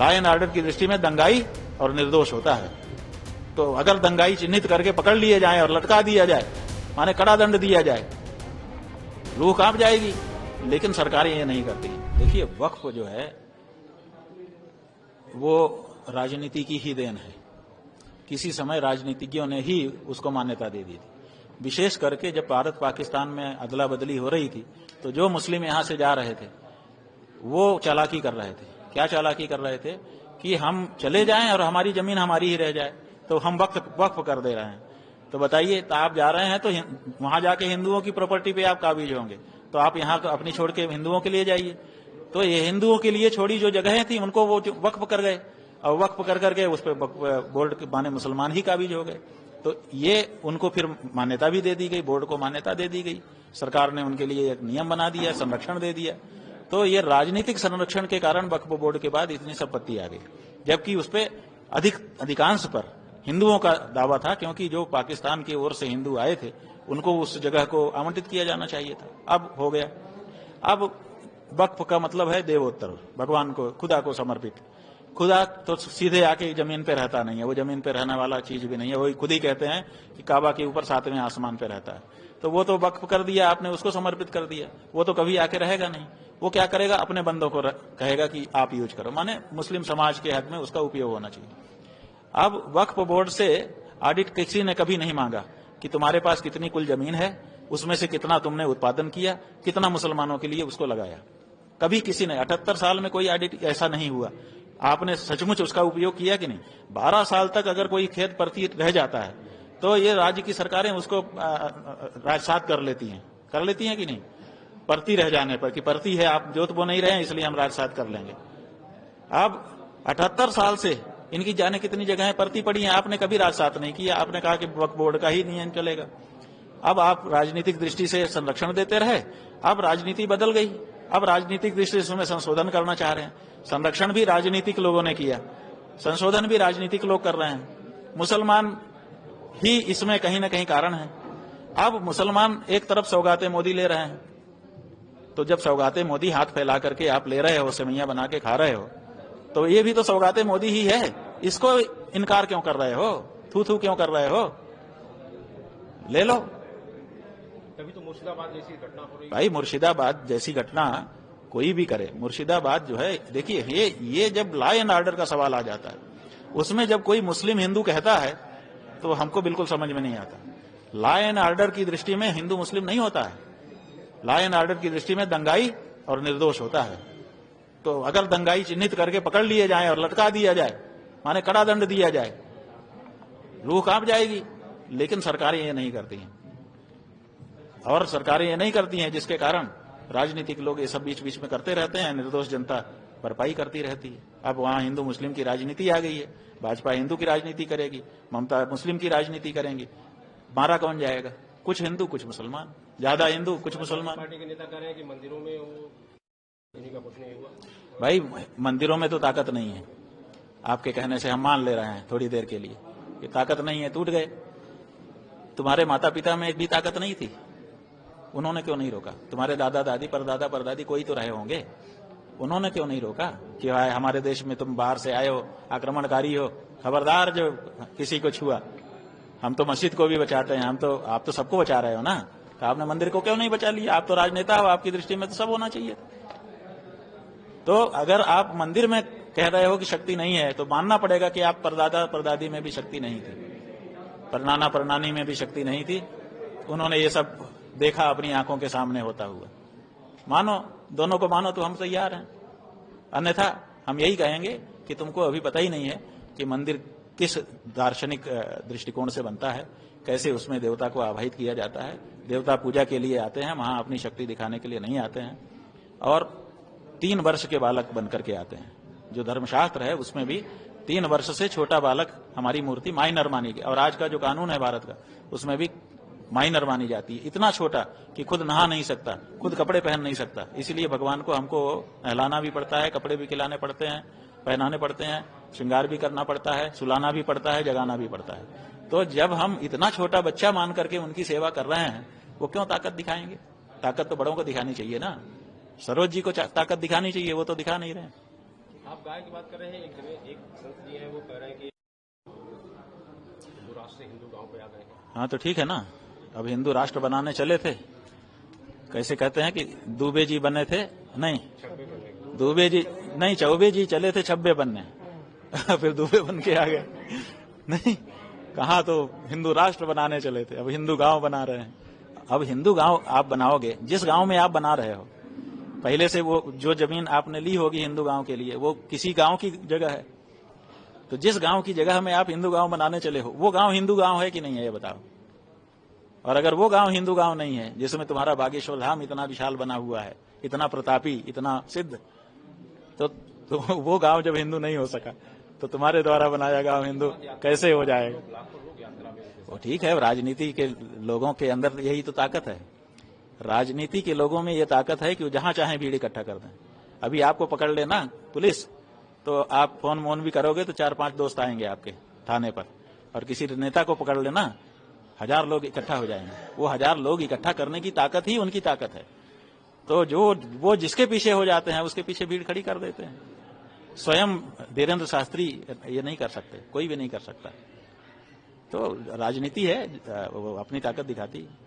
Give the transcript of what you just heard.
Law and order की दृष्टि में दंगाई और निर्दोष होता है। तो अगर दंगाई चिन्हित करके पकड़ लिए जाए और लटका दिया जाए, माने कड़ा दंड दिया जाए, रूह कांप जाएगी। लेकिन सरकारें ये नहीं करती। देखिए, वक्फ जो है वो राजनीति की ही देन है। किसी समय राजनीतिज्ञों ने ही उसको मान्यता दे दी थी। विशेष करके जब भारत पाकिस्तान में अदला बदली हो रही थी, तो जो मुस्लिम यहां से जा रहे थे वो चालाकी कर रहे थे। क्या चालाकी कर रहे थे कि हम चले जाएं और हमारी जमीन हमारी ही रह जाए, तो हम वक्फ कर दे रहे हैं। तो बताइए, तो आप जा रहे हैं तो वहां जाके हिंदुओं की प्रॉपर्टी पे आप काबिज होंगे, तो आप यहाँ अपनी छोड़ के हिंदुओं के लिए जाइए। तो ये हिंदुओं के लिए छोड़ी जो जगहें थी उनको वो वक्फ कर गए, और वक्फ कर करके उस पर बोर्ड के माने मुसलमान ही काबिज हो गए। तो ये उनको फिर मान्यता भी दे दी गई, बोर्ड को मान्यता दे दी गई। सरकार ने उनके लिए एक नियम बना दिया, संरक्षण दे दिया। तो ये राजनीतिक संरक्षण के कारण वक्फ बोर्ड के बाद इतनी संपत्ति आ गई, जबकि उस पर अधिकांश पर हिंदुओं का दावा था, क्योंकि जो पाकिस्तान की ओर से हिंदू आए थे उनको उस जगह को आवंटित किया जाना चाहिए था। अब हो गया। अब वक्फ का मतलब है देवोत्तर, भगवान को, खुदा को समर्पित। खुदा तो सीधे आके जमीन पे रहता नहीं है, वो जमीन पे रहने वाला चीज भी नहीं है। वही खुद ही कहते हैं कि काबा के ऊपर 7वें आसमान पे रहता है। तो वो तो वक्फ कर दिया आपने, उसको समर्पित कर दिया। वो तो कभी आके रहेगा नहीं। वो क्या करेगा, अपने बंदों को कहेगा कि आप यूज करो, माने मुस्लिम समाज के हक में उसका उपयोग होना चाहिए। अब वक्फ बोर्ड से ऑडिट किसी ने कभी नहीं मांगा कि तुम्हारे पास कितनी कुल जमीन है, उसमें से कितना तुमने उत्पादन किया, कितना मुसलमानों के लिए उसको लगाया। कभी किसी ने 78 साल में कोई ऑडिट ऐसा नहीं हुआ। आपने सचमुच उसका उपयोग किया कि नहीं? 12 साल तक अगर कोई खेत परती रह जाता है तो ये राज्य की सरकारें उसको राजसात कर लेती हैं कि नहीं? परती रह जाने पर कि परती है, आप जोत बो नहीं रहे हैं इसलिए हम राजसात कर लेंगे। अब 78 साल से इनकी जाने कितनी जगहें परती पड़ी हैं, आपने कभी राजसात नहीं किया। आपने कहा कि वक्फ बोर्ड का ही नियम चलेगा। अब आप राजनीतिक दृष्टि से संरक्षण देते रहे, अब राजनीति बदल गई। अब राजनीतिक दृष्टि से उसमें संशोधन करना चाह रहे हैं। संरक्षण भी राजनीतिक लोगों ने किया, संशोधन भी राजनीतिक लोग कर रहे हैं। मुसलमान ही इसमें कहीं ना कहीं कारण है। अब मुसलमान एक तरफ सौगातें मोदी ले रहे हैं, तो जब सौगातें मोदी हाथ फैला करके आप ले रहे हो, सेवैयां बना के खा रहे हो, तो ये भी तो सौगातें मोदी ही है। इसको इनकार क्यों कर रहे हो, थू थू क्यों कर रहे हो? ले लो। तभी तो मुर्शिदाबाद जैसी घटना हो रही है। भाई, मुर्शिदाबाद जैसी घटना कोई भी करे, मुर्शिदाबाद जो है, देखिए ये जब लॉ एंड ऑर्डर का सवाल आ जाता है, उसमें जब कोई मुस्लिम हिंदू कहता है तो हमको बिल्कुल समझ में नहीं आता। लॉ एंड ऑर्डर की दृष्टि में हिंदू मुस्लिम नहीं होता है। लॉ एंड ऑर्डर की दृष्टि में दंगाई और निर्दोष होता है। तो अगर दंगाई चिन्हित करके पकड़ लिए जाए और लटका दिया जाए, माने कड़ा दंड दिया जाए, रूह कांप जाएगी। लेकिन सरकारें ये नहीं करती हैं, और सरकारें ये नहीं करती हैं जिसके कारण राजनीतिक लोग ये सब बीच बीच में करते रहते हैं, निर्दोष जनता भरपाई करती रहती है। अब वहां हिंदू मुस्लिम की राजनीति आ गई है। भाजपा हिंदू की राजनीति करेगी, ममता मुस्लिम की राजनीति करेंगी। मारा कौन जाएगा? कुछ हिंदू कुछ मुसलमान, ज्यादा हिंदू कुछ मुसलमान। पार्टी के नेता कह रहे हैं कि मंदिरों में इन्हीं का कुछ नहीं हुआ। भाई, मंदिरों में तो ताकत नहीं है। आपके कहने से हम मान ले रहे हैं थोड़ी देर के लिए कि ताकत नहीं है, टूट गए। तुम्हारे माता पिता में भी ताकत नहीं थी, उन्होंने क्यों नहीं रोका? तुम्हारे दादा दादी परदादा परदादी कोई तो रहे होंगे, उन्होंने क्यों नहीं रोका कि हमारे देश में तुम बाहर से आए हो, आक्रमणकारी हो, खबरदार जो किसी को छुआ। हम तो मस्जिद को भी बचाते हैं, आप तो सबको बचा रहे हो ना, तो आपने मंदिर को क्यों नहीं बचा लिया? आप तो राजनेता हो, आपकी दृष्टि में तो सब होना चाहिए। तो अगर आप मंदिर में कह रहे हो कि शक्ति नहीं है, तो मानना पड़ेगा कि आप परदादा परदादी में भी शक्ति नहीं थी, परनाना परनानी में भी शक्ति नहीं थी। उन्होंने ये सब देखा अपनी आंखों के सामने होता हुआ। मानो, दोनों को मानो तो हम तैयार हैं, अन्यथा हम यही कहेंगे कि तुमको अभी पता ही नहीं है कि मंदिर किस दार्शनिक दृष्टिकोण से बनता है, कैसे उसमें देवता को आवाहित किया जाता है। देवता पूजा के लिए आते हैं, वहां अपनी शक्ति दिखाने के लिए नहीं आते हैं, और 3 वर्ष के बालक बनकर के आते हैं। जो धर्मशास्त्र है उसमें भी 3 वर्ष से छोटा बालक हमारी मूर्ति माइनर मानी गई, और आज का जो कानून है भारत का उसमें भी माइनर मानी जाती है। इतना छोटा कि खुद नहा नहीं सकता, खुद कपड़े पहन नहीं सकता। इसलिए भगवान को हमको नहलाना भी पड़ता है, कपड़े भी खिलाने पड़ते हैं, पहनाने पड़ते हैं, श्रृंगार भी करना पड़ता है, सुलाना भी पड़ता है, जगाना भी पड़ता है। तो जब हम इतना छोटा बच्चा मान करके उनकी सेवा कर रहे हैं, वो क्यों ताकत दिखाएंगे? ताकत तो बड़ों को दिखानी चाहिए ना। सरोज जी को ताकत दिखानी चाहिए, वो तो दिखा नहीं रहे। आप गाय की बात कर रहे हैं, एक जगह एक संत जी हैं वो कह रहे हैं कि हिंदू राष्ट्र से हिंदू गांव पे आ गए हैं। हाँ तो ठीक है ना, अब हिंदू राष्ट्र बनाने चले थे, कैसे कहते हैं कि दुबे जी बने थे, नहीं दुबे जी नहीं, चौबे जी चले थे छब्बे बनने फिर दुबे बन के आ गए नहीं, कहा तो हिंदू राष्ट्र बनाने चले थे, अब हिंदू गांव बना रहे हैं। अब हिंदू गांव आप बनाओगे, जिस गांव में आप बना रहे हो, पहले से वो जो जमीन आपने ली होगी हिंदू गांव के लिए, वो किसी गांव की जगह है, तो जिस गांव की जगह में आप हिंदू गांव बनाने चले हो, वो गांव हिंदू गांव है कि नहीं है ये बताओ। और अगर वो गांव हिंदू गांव नहीं है, जिसमें तुम्हारा बागेश्वर धाम इतना विशाल बना हुआ है, इतना प्रतापी, इतना सिद्ध, तो वो गांव जब हिंदू नहीं हो सका, तो तुम्हारे द्वारा बनाया गांव हिंदू कैसे हो जाएगा। वो ठीक है, राजनीति के लोगों के अंदर यही तो ताकत है, राजनीति के लोगों में ये ताकत है कि वो जहां चाहे भीड़ इकट्ठा कर दें। अभी आपको पकड़ लेना पुलिस, तो आप फोन मोन भी करोगे तो 4-5 दोस्त आएंगे आपके थाने पर, और किसी नेता को पकड़ लेना 1000 लोग इकट्ठा हो जाएंगे। वो 1000 लोग इकट्ठा करने की ताकत ही उनकी ताकत है। तो जो वो जिसके पीछे हो जाते हैं उसके पीछे भीड़ खड़ी कर देते हैं। स्वयं धीरेन्द्र शास्त्री ये नहीं कर सकते, कोई भी नहीं कर सकता। तो राजनीति है, वो अपनी ताकत दिखाती है।